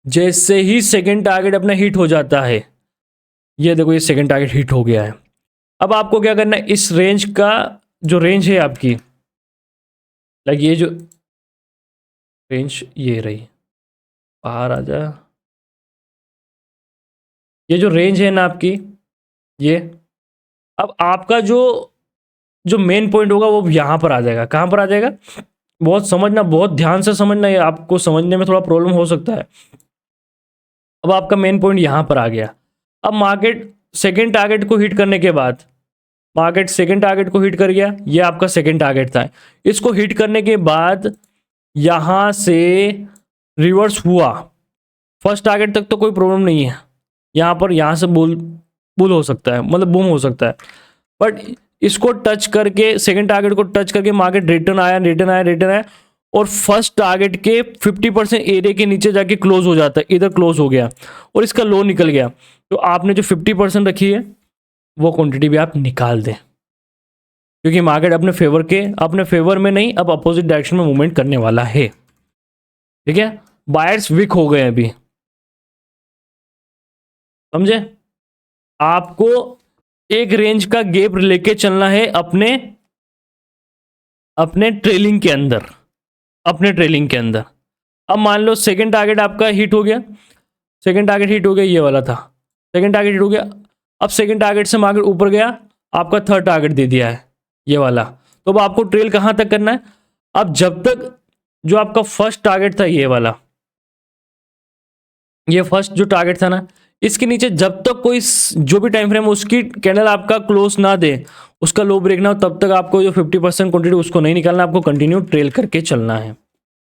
जैसे ही सेकंड टारगेट अपना हिट हो जाता है, ये देखो ये सेकंड टारगेट हिट हो गया है, अब आपको क्या करना है, इस रेंज का जो रेंज है आपकी, लाइक ये जो रेंज ये रही, बाहर आ जा, ये जो रेंज है ना आपकी ये, अब आपका जो जो मेन पॉइंट होगा वो यहां पर आ जाएगा। कहां पर आ जाएगा, बहुत समझना, बहुत ध्यान से समझना, ये आपको समझने में थोड़ा प्रॉब्लम हो सकता है। अब आपका मेन पॉइंट यहां पर आ गया। अब मार्केट सेकेंड टारगेट को हिट करने के बाद, मार्केट सेकेंड टारगेट को हिट कर गया, ये आपका सेकेंड टारगेट था, इसको हिट करने के बाद यहां से रिवर्स हुआ, फर्स्ट टारगेट तक तो कोई प्रॉब्लम नहीं है, यहां पर यहां से बुल हो सकता है, मतलब बूम हो सकता है, बट इसको टच करके, सेकंड टारगेट को टच करके मार्केट रिटर्न आया, रिटर्न आया, रिटर्न आया, और फर्स्ट टारगेट के 50% एरिया के नीचे जाके क्लोज हो जाता है, इधर क्लोज हो गया और इसका लो निकल गया, तो आपने जो 50% रखी है वो क्वांटिटी भी आप निकाल दें, क्योंकि मार्केट अपने फेवर में नहीं, अब अपोजिट डायरेक्शन में मूवमेंट करने वाला है। ठीक है, बायर्स वीक हो गए अभी, समझे? आपको एक रेंज का गैप लेके चलना है अपने अपने ट्रेलिंग के अंदर, अपने ट्रेलिंग के अंदर। अब मान लो सेकंड टारगेट आपका हिट हो गया, सेकंड टारगेट हिट हो गया, ये वाला था, सेकंड टारगेट हिट हो गया, अब सेकंड टारगेट से मार्केट ऊपर गया, आपका थर्ड टारगेट दे दिया है ये वाला, तो अब आपको ट्रेल कहां तक करना है, अब जब तक जो आपका फर्स्ट टारगेट था ये वाला, ये फर्स्ट जो टारगेट था ना, इसके नीचे जब तक कोई जो भी टाइम फ्रेम उसकी कैंडल आपका क्लोज ना दे, उसका लो ब्रेक ना हो, तब तक आपको जो 50% क्वांटिटी उसको नहीं निकालना, आपको कंटिन्यू ट्रेल करके चलना है।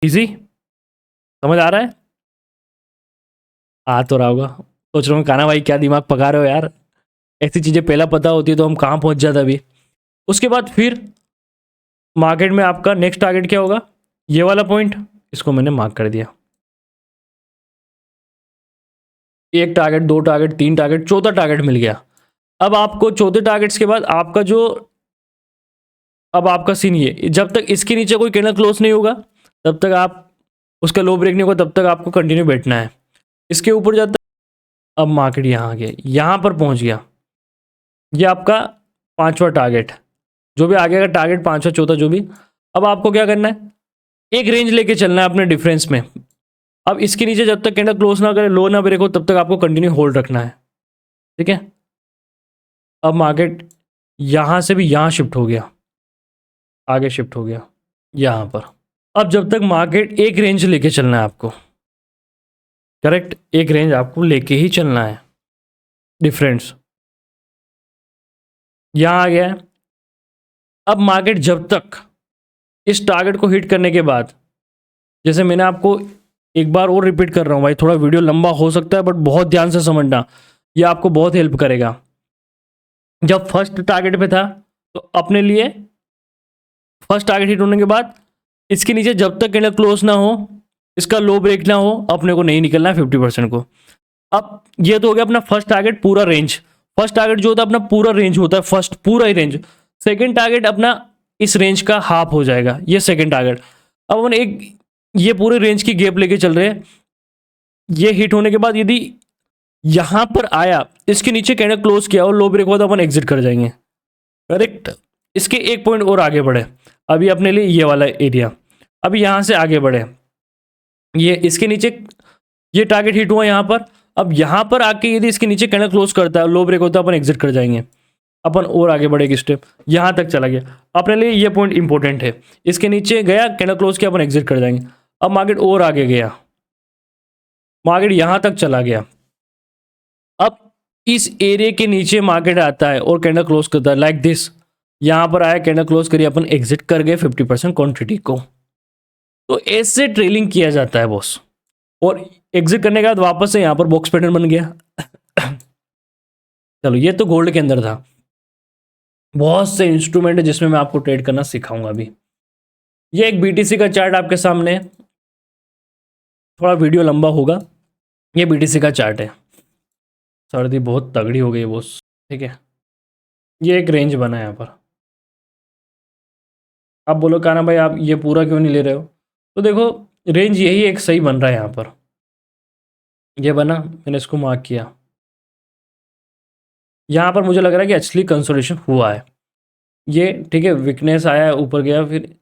इजी समझ आ रहा है? आ तो रहा होगा, सोच रहा हूँ काना भाई क्या दिमाग पका रहे हो यार, ऐसी चीजें पहला पता होती है तो हम कहाँ पहुंच जाते अभी। उसके बाद फिर मार्केट में आपका नेक्स्ट टारगेट क्या होगा, ये वाला पॉइंट, इसको मैंने मार्क कर दिया, एक टारगेट, दो टारगेट, तीन टारगेट, चौथा टारगेट मिल गया। अब आपको चौथे टारगेट्स के बाद आपका जो, अब आपका सीन ये, जब तक इसके नीचे कोई कैंडल क्लोज नहीं होगा तब तक आप, उसका लो ब्रेक नहीं होगा तब तक आपको कंटिन्यू बैठना है। इसके ऊपर जाता, अब मार्केट यहाँ आ गया, यहाँ पर पहुँच गया, ये आपका पांचवा टारगेट, जो भी आगे का टारगेट पांचवा चौथा जो भी, अब आपको क्या करना है, एक रेंज लेके चलना है अपने डिफरेंस में। अब इसके नीचे जब तक कैंडल क्लोज ना करे, लो ना ब्रेक हो, तब तक आपको कंटिन्यू होल्ड रखना है। ठीक है, अब मार्केट यहाँ से भी यहाँ शिफ्ट हो गया, आगे शिफ्ट हो गया यहाँ पर। अब जब तक मार्केट एक रेंज लेके चलना है आपको, करेक्ट, एक रेंज आपको लेके ही चलना है। डिफरेंस यहाँ आ गया है। अब मार्केट जब तक इस टारगेट को हिट करने के बाद, जैसे मैंने आपको एक बार और रिपीट कर रहा हूँ भाई, थोड़ा वीडियो लंबा हो सकता है बट बहुत ध्यान से समझना, ये आपको बहुत हेल्प करेगा। जब फर्स्ट टारगेट पे था तो अपने लिए फर्स्ट टारगेट हिट होने के बाद इसके नीचे जब तक कैंडल क्लोज ना हो, इसका लो ब्रेक ना हो, अपने को नहीं निकलना है 50% को। अब ये तो हो गया अपना फर्स्ट टारगेट, पूरा रेंज। फर्स्ट टारगेट जो होता है अपना पूरा रेंज होता है, फर्स्ट पूरा ही रेंज। सेकंड टारगेट अपना इस रेंज का हाफ हो जाएगा, ये सेकंड टारगेट। अब अपन एक ये पूरे रेंज की गैप लेके चल रहे हैं। ये हिट होने के बाद यदि यहां पर आया, इसके नीचे कैंडल क्लोज किया और लो ब्रेक हुआ तो अपन एग्जिट कर जाएंगे। करेक्ट, इसके एक पॉइंट और आगे बढ़े, अभी अपने लिए ये वाला एरिया। अभी यहां से आगे बढ़े, ये इसके नीचे ये टारगेट हिट हुआ यहाँ पर। अब यहाँ पर आके यदि इसके नीचे कैंडल क्लोज करता है, लो ब्रेक होता है, अपन एग्जिट कर जाएंगे। अपन और आगे बढ़ेगी स्टेप, यहाँ तक चला गया, अपने लिए ये पॉइंट इंपॉर्टेंट है। इसके नीचे गया, कैंडल क्लोज किया, अपन एग्जिट कर जाएंगे। अब मार्केट और आगे गया, मार्केट यहाँ तक चला गया। अब इस एरिया के नीचे मार्केट आता है और कैंडल क्लोज करता है लाइक दिस। यहाँ पर आया, कैंडल क्लोज करिए, अपन एग्जिट कर गए 50% क्वांटिटी को। तो ऐसे ट्रेलिंग किया जाता है बॉस। और एग्जिट करने के बाद वापस से यहाँ पर बॉक्स पैटर्न बन गया। चलो, ये तो गोल्ड के अंदर था। बहुत से इंस्ट्रूमेंट है जिसमें मैं आपको ट्रेड करना सिखाऊंगा अभी। ये एक बीटीसी का चार्ट आपके सामने, थोड़ा वीडियो लंबा होगा। ये बीटीसी का चार्ट है। सर्दी बहुत तगड़ी हो गई बॉस, ठीक है। ये एक रेंज बना है यहाँ पर। आप बोलो काना भाई आप ये पूरा क्यों नहीं ले रहे हो? तो देखो, रेंज यही एक सही बन रहा है यहाँ पर। ये बना, मैंने इसको मार्क किया। यहाँ पर मुझे लग रहा है कि एक्चुअली कंसोलिडेशन हुआ है ये, ठीक है। वीकनेस आया है, ऊपर गया, फिर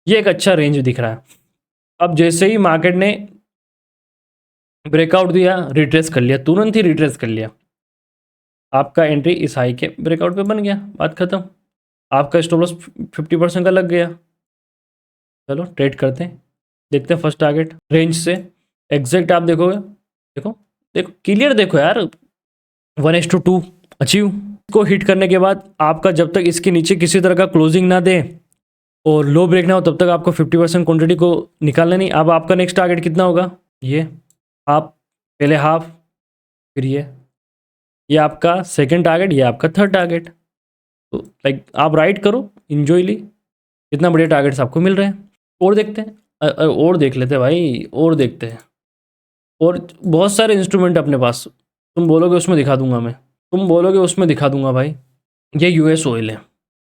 ये एक अच्छा रेंज दिख रहा है। अब जैसे ही मार्केट ने ब्रेकआउट दिया, रिट्रेस कर लिया, तुरंत ही रिट्रेस कर लिया। आपका एंट्री इस हाई के ब्रेकआउट पे बन गया, बात खत्म। आपका स्टॉप लॉस 50% का लग गया। चलो ट्रेड करते हैं, देखते हैं फर्स्ट टारगेट रेंज से एग्जैक्ट आप देखोगे। देखो देखो क्लियर, देखो यार, 1:2 अचीव को हिट करने के बाद आपका जब तक इसके नीचे किसी तरह का क्लोजिंग ना दे और लो ब्रेक ना हो, तब तक आपको 50% क्वांटिटी को निकालना नहीं। अब आपका नेक्स्ट टारगेट कितना होगा? ये हाफ, पहले हाफ, फिर ये आपका सेकंड टारगेट, ये आपका थर्ड टारगेट। तो लाइक आप राइट करो, इन्जॉयली, कितना बढ़िया टारगेट्स आपको मिल रहे हैं। और देखते हैं, और देख लेते हैं भाई, और देखते हैं। और बहुत सारे इंस्ट्रूमेंट अपने पास, तुम बोलोगे उसमें दिखा दूंगा मैं, तुम बोलोगे उसमें दिखा दूंगा भाई। ये यूएस ऑयल है।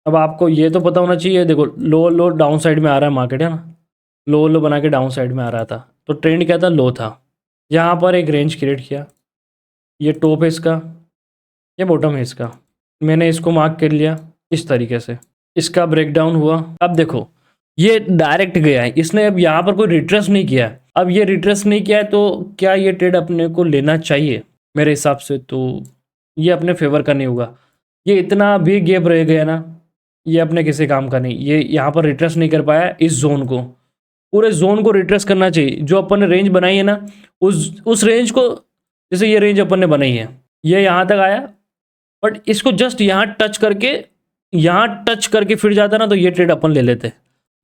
अब आपको ये तो पता होना चाहिए, देखो लो लो डाउन साइड में आ रहा है मार्केट, है ना। लो लो बना के डाउन साइड में आ रहा था, तो ट्रेंड क्या था? लो था। यहाँ पर एक रेंज क्रिएट किया, ये टॉप है इसका, ये बॉटम है इसका। मैंने इसको मार्क कर लिया इस तरीके से, इसका ब्रेकडाउन हुआ। अब देखो ये डायरेक्ट गया है, इसने अब यहाँ पर कोई रिट्रेस नहीं किया है। अब ये रिट्रेस नहीं किया है तो क्या ये ट्रेड अपने को लेना चाहिए? मेरे हिसाब से तो ये अपने फेवर का नहीं होगा। ये इतना भी गैप रह गया ना, ये अपने किसी काम का नहीं। ये यहाँ पर रिट्रेस नहीं कर पाया इस जोन को, पूरे जोन को रिट्रेस करना चाहिए। जो अपन ने रेंज बनाई है ना, उस रेंज को, जैसे ये रेंज अपन ने बनाई है, ये यहाँ तक आया, बट इसको जस्ट यहाँ टच करके फिर जाता ना, तो ये ट्रेड अपन ले लेते।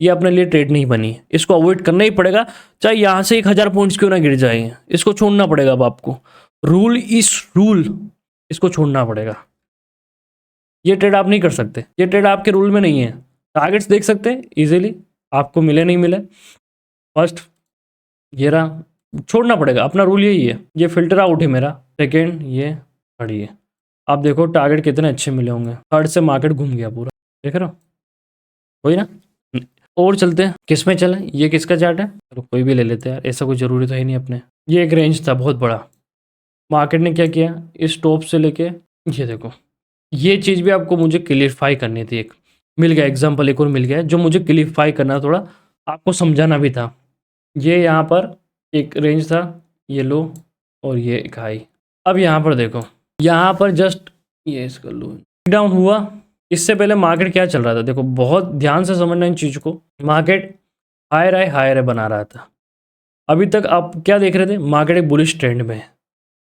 ये अपने लिए ट्रेड नहीं बनी है, इसको अवॉइड करना ही पड़ेगा, चाहे यहाँ से 1000 पॉइंट्स क्यों ना गिर जाए। इसको छोड़ना पड़ेगा अब आपको, रूल इज रूल, इसको छोड़ना पड़ेगा। ये ट्रेड आप नहीं कर सकते, ये ट्रेड आपके रूल में नहीं है। टारगेट्स देख सकते हैं इजीली, आपको मिले नहीं मिले। फर्स्ट ये रहा, छोड़ना पड़ेगा, अपना रूल यही है। ये फिल्टर आउट है मेरा। सेकेंड ये थर्ड, ये आप देखो टारगेट कितने अच्छे मिले होंगे। थर्ड से मार्केट घूम गया पूरा, देख रहे हो, वही ना। और चलते हैं, किस में चले? ये किसका चार्ट है? चलो कोई भी ले लेते हैं यार, ऐसा कोई ज़रूरी तो है नहीं अपने। ये एक रेंज था बहुत बड़ा, मार्केट ने क्या किया, इस टॉप से लेके ये देखो, ये चीज़ भी आपको मुझे क्लियरफाई करनी थी। एक मिल गया एग्जाम्पल, एक और मिल गया जो मुझे क्लियरफाई करना, थोड़ा आपको समझाना भी था। ये यहाँ पर एक रेंज था, ये लो और ये एक हाई। अब यहाँ पर देखो, यहाँ पर जस्ट ये इसका लो डाउन हुआ। इससे पहले मार्केट क्या चल रहा था? देखो बहुत ध्यान से समझना इन चीज़ को। मार्केट हायर हाई बना रहा था। अभी तक आप क्या देख रहे थे, मार्केट एक बुलिश ट्रेंड में है।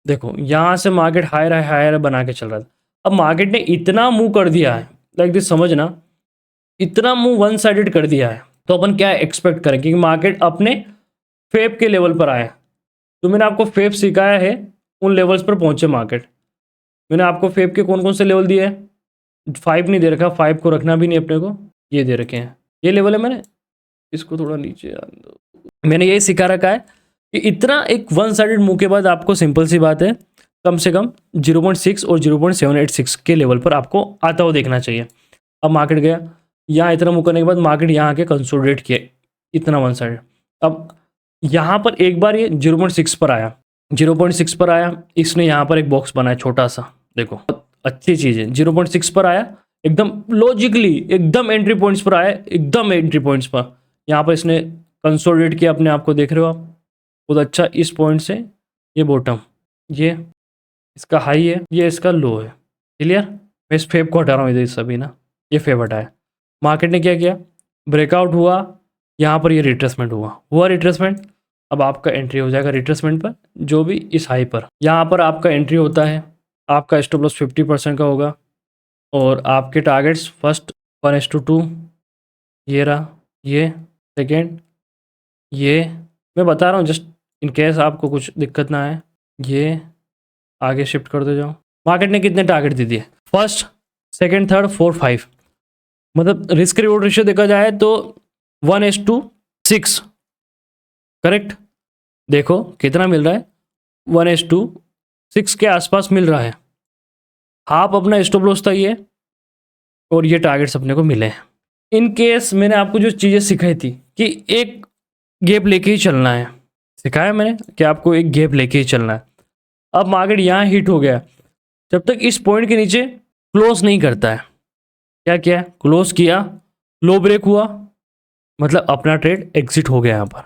देखो यहाँ से मार्केट हायर हायर बना के चल रहा था, अब मार्केट ने इतना मूव कर दिया है, लाइक दिस समझना, इतना मूव वन साइडेड कर दिया है, तो अपन क्या एक्सपेक्ट करें कि मार्केट अपने फेब के लेवल पर आए। तो मैंने आपको फेब सिखाया है, उन लेवल्स पर पहुंचे मार्केट। मैंने आपको फेब के कौन कौन से लेवल दिए हैं, 5 नहीं दे रखा, 5 को रखना भी नहीं अपने को, ये दे रखे हैं, ये लेवल है। मैंने इसको थोड़ा नीचे आने दो। मैंने यही सिखा रखा है कि इतना एक वन साइडेड मूव के बाद आपको सिंपल सी बात है कम से कम 0.6 और 0.786 के लेवल पर आपको आता हुआ देखना चाहिए। अब मार्केट गया यहाँ, इतना मूव करने के बाद मार्केट यहाँ आके कंसोलिडेट किया इतना वन साइड। अब यहाँ पर एक बार ये 0.6 पर आया, 0.6 पर आया, इसने यहाँ पर एक बॉक्स बनाया छोटा सा, देखो अच्छी चीज़ है। 0.6 पर आया, एकदम लॉजिकली एकदम एंट्री पॉइंट्स पर आया, एकदम एंट्री पॉइंट्स पर। यहाँ पर इसने कंसोलिडेट किया अपने आप को, देख रहे हो आप बहुत अच्छा। इस पॉइंट से ये बॉटम, ये इसका हाई है, ये इसका लो है, क्लियर। मैं इस फेब को हटा रहा हूँ इधर सभी ना, ये फेब हटाया। मार्केट ने क्या किया, ब्रेकआउट हुआ, यहाँ पर ये रिट्रेसमेंट हुआ रिट्रेसमेंट। अब आपका एंट्री हो जाएगा रिट्रेसमेंट पर, जो भी इस हाई पर, यहाँ पर आपका एंट्री होता है। आपका स्टॉप लॉस 50% का होगा और आपके टारगेट्स फर्स्ट 1:2, ये रहा, ये सेकेंड, ये मैं बता रहा हूँ जस्ट इन केस आपको कुछ दिक्कत ना आए। ये आगे शिफ्ट करते जाओ। मार्केट ने कितने टारगेट दे दिए, फर्स्ट, सेकेंड, थर्ड, 4, 5, मतलब रिस्क रिवॉर्ड रेशियो देखा जाए तो 1:6, करेक्ट। देखो कितना मिल रहा है, 1:6 के आसपास मिल रहा है। हाफ अपना स्टॉप लॉस था ये, और ये टारगेट्स अपने को मिले हैं। इन केस मैंने आपको जो चीज़ें सिखाई थी कि एक गैप लेके ही चलना है, सिखाया मैंने कि आपको एक गैप लेके ही चलना है। अब मार्केट यहाँ हिट हो गया, जब तक इस पॉइंट के नीचे क्लोज नहीं करता है, क्या किया, क्लोज किया, लो ब्रेक हुआ, मतलब अपना ट्रेड एग्जिट हो गया। यहाँ पर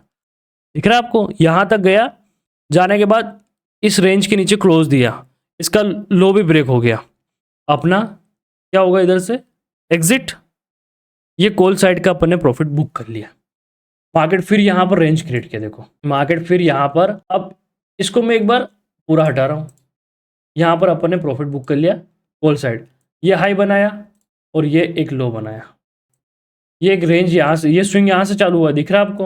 दिख रहा है आपको, यहाँ तक गया, जाने के बाद इस रेंज के नीचे क्लोज दिया, इसका लो भी ब्रेक हो गया, अपना क्या होगा इधर से एग्जिट। ये कॉल साइड का अपन ने प्रॉफिट बुक कर लिया। मार्केट फिर यहाँ पर रेंज क्रिएट किया, देखो मार्केट फिर यहाँ पर, अब इसको मैं एक बार पूरा हटा रहा हूँ, यहाँ पर अपन ने प्रॉफिट बुक कर लिया कॉल साइड। ये हाई बनाया और ये एक लो बनाया, ये एक रेंज यहाँ से, ये स्विंग यहाँ से चालू हुआ, दिख रहा है आपको,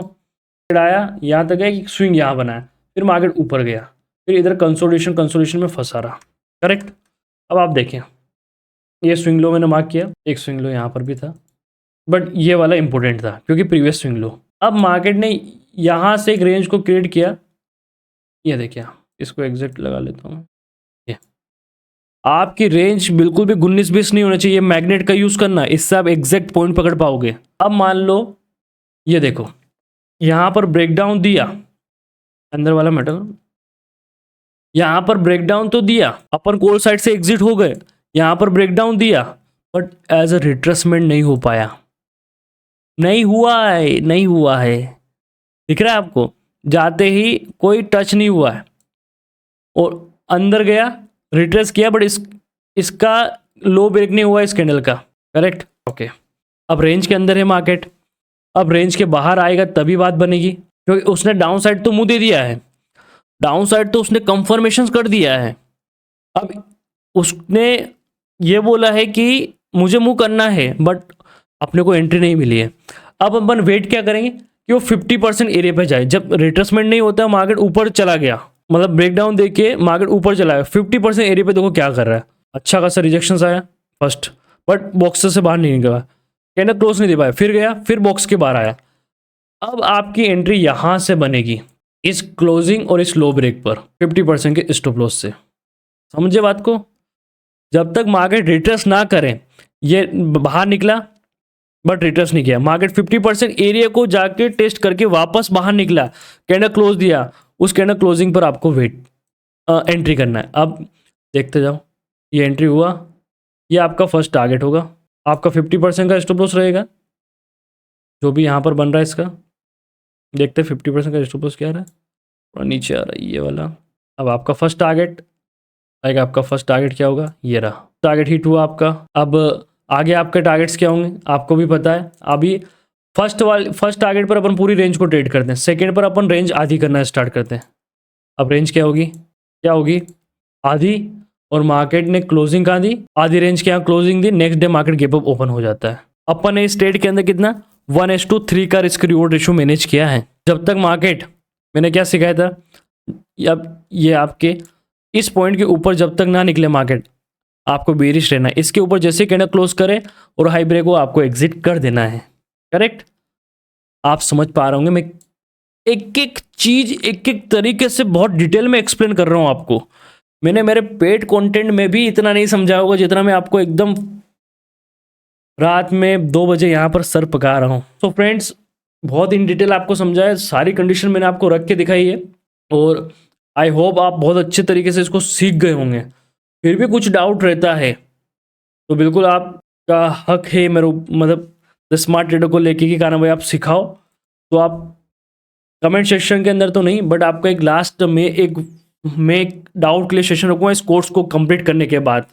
आया यहाँ तक है कि स्विंग यहाँ बनाया, फिर मार्केट ऊपर गया, फिर इधर कंसोलिडेशन में फंसा रहा, करेक्ट। अब आप देखें, ये स्विंग लो मैंने मार्क किया, एक स्विंग लो यहाँ पर भी था, बट ये वाला इंपॉर्टेंट था क्योंकि प्रीवियस स्विंग लो। अब मार्केट ने यहाँ से एक रेंज को क्रिएट किया, ये देखिए, इसको एग्जैक्ट लगा लेता हूँ। ये आपकी रेंज बिल्कुल भी 19-20 नहीं होना चाहिए, मैग्नेट का यूज़ करना, इससे आप एग्जैक्ट पॉइंट पकड़ पाओगे। अब मान लो ये देखो, यहाँ पर ब्रेकडाउन दिया, अंदर वाला मेटल, यहाँ पर ब्रेकडाउन तो दिया, अपन कॉल साइड से एग्जिट हो गए, यहाँ पर ब्रेकडाउन दिया, बट एज अ रिट्रेसमेंट नहीं हो पाया, नहीं हुआ है, दिख रहा है आपको, जाते ही कोई टच नहीं हुआ है, और अंदर गया, रिट्रेस किया, बट इसका लो ब्रेक नहीं हुआ इस कैंडल का, करेक्ट, ओके। अब रेंज के अंदर है मार्केट, अब रेंज के बाहर आएगा तभी बात बनेगी, क्योंकि उसने डाउन साइड तो मुंह दे दिया है, डाउन साइड तो उसने कंफर्मेशन कर दिया है। अब उसने ये बोला है कि मुझे मूव करना है, बट अपने को एंट्री नहीं मिली है। अब अपन वेट क्या करेंगे कि वो 50% एरिया पे जाए। जब रिट्रेसमेंट नहीं होता, मार्केट ऊपर चला गया, मतलब ब्रेकडाउन देके मार्केट ऊपर चला गया, 50% एरिया पे देखो क्या कर रहा है, अच्छा खासा रिजेक्शंस आया फर्स्ट, बट बॉक्स से बाहर नहीं निकला, कैंडल क्लोज नहीं दे पाया, फिर गया, फिर बॉक्स के बाहर आया। अब आपकी एंट्री यहाँ से बनेगी, इस क्लोजिंग और इस लो ब्रेक पर 50% के स्टॉप लॉस से, समझे बात को। जब तक मार्केट रिट्रेस ना करें, ये बाहर निकला बट रिट्रेस नहीं किया, मार्केट 50% एरिया को जाके टेस्ट करके वापस बाहर निकला, कैंडल क्लोज दिया, उस कैंडल क्लोजिंग पर आपको एंट्री करना है। अब देखते जाओ, ये एंट्री हुआ, ये आपका फर्स्ट टारगेट होगा, आपका 50% का स्टॉप लॉस रहेगा, जो भी यहाँ पर बन रहा है इसका, देखते 50% का स्टॉप लॉस क्या आ रहा है, थोड़ा नीचे आ रहा है ये वाला। अब आपका फर्स्ट टारगेट आएगा, आपका फर्स्ट टारगेट क्या होगा, ये रहा, टारगेट हिट हुआ आपका। अब आगे आपके टारगेट्स क्या होंगे आपको भी पता है, अभी फर्स्ट टारगेट पर अपन पूरी रेंज को ट्रेड करते हैं, सेकंड पर अपन रेंज आधी करना स्टार्ट करते हैं। अब रेंज क्या होगी आधी, और मार्केट ने क्लोजिंग कहाँ दी, आधी रेंज के यहाँ क्लोजिंग दी, next day market gap up open हो जाता है। अपन ने इस ट्रेड के अंदर कितना 1:3 का रिस्क रिवॉर्ड रेशियो मैनेज किया है। जब तक मार्केट, मैंने क्या सिखाया था, अब ये आपके इस पॉइंट के ऊपर जब तक ना निकले मार्केट, आपको बेरिश रहना है। इसके ऊपर जैसे कैंडल क्लोज करे और हाई ब्रेक हो, आपको एग्जिट कर देना है। करेक्ट? आप समझ पा रहे होंगे, मैं एक एक चीज एक एक तरीके से बहुत डिटेल में एक्सप्लेन कर रहा हूं आपको। मैंने मेरे पेड कंटेंट में भी इतना नहीं समझा होगा जितना मैं आपको एकदम रात में 2 बजे यहाँ पर सर पका रहा हूँ। तो फ्रेंड्स, बहुत इन डिटेल आपको समझा है, सारी कंडीशन मैंने आपको रख के दिखाई है, और आई होप आप बहुत अच्छे तरीके से इसको सीख गए होंगे। फिर भी कुछ डाउट रहता है तो बिल्कुल आपका हक है मेरे, मतलब द स्मार्ट ट्रेडर को लेके कि कहना भाई आप सिखाओ। तो आप कमेंट सेक्शन के अंदर तो नहीं, बट आपका एक लास्ट में एक डाउट के लिए सेशन रखूँगा इस कोर्स को कंप्लीट करने के बाद।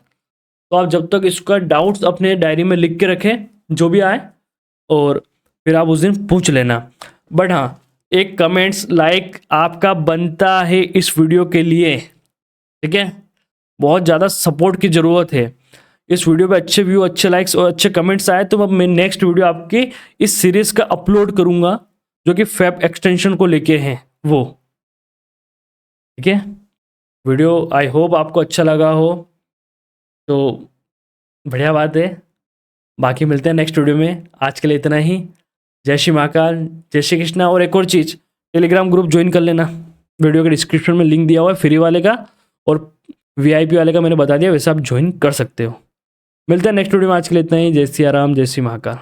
तो आप जब तक इसका डाउट्स अपने डायरी में लिख के रखें जो भी आए, और फिर आप उस दिन पूछ लेना। बट हाँ, एक कमेंट्स लाइक आपका बनता है इस वीडियो के लिए, ठीक है? बहुत ज़्यादा सपोर्ट की ज़रूरत है। इस वीडियो पे अच्छे व्यू, अच्छे लाइक्स और अच्छे कमेंट्स आए तो अब मैं नेक्स्ट वीडियो आपकी इस सीरीज़ का अपलोड करूँगा जो कि फैब एक्सटेंशन को लेके हैं वो, ठीक है? वीडियो आई होप आपको अच्छा लगा हो, तो बढ़िया बात है। बाकी मिलते हैं नेक्स्ट वीडियो में, आज के लिए इतना ही। जय श्री महाकाल, जय श्री कृष्णा। और एक और चीज़, टेलीग्राम ग्रुप ज्वाइन कर लेना, वीडियो के डिस्क्रिप्शन में लिंक दिया हुआ है फ्री वाले का, और VIP वाले का मैंने बता दिया, वैसे आप ज्वाइन कर सकते हो। मिलते हैं नेक्स्ट वीडियो में, आज के लिए इतना ही। जय श्री राम, जय श्री महाकाल।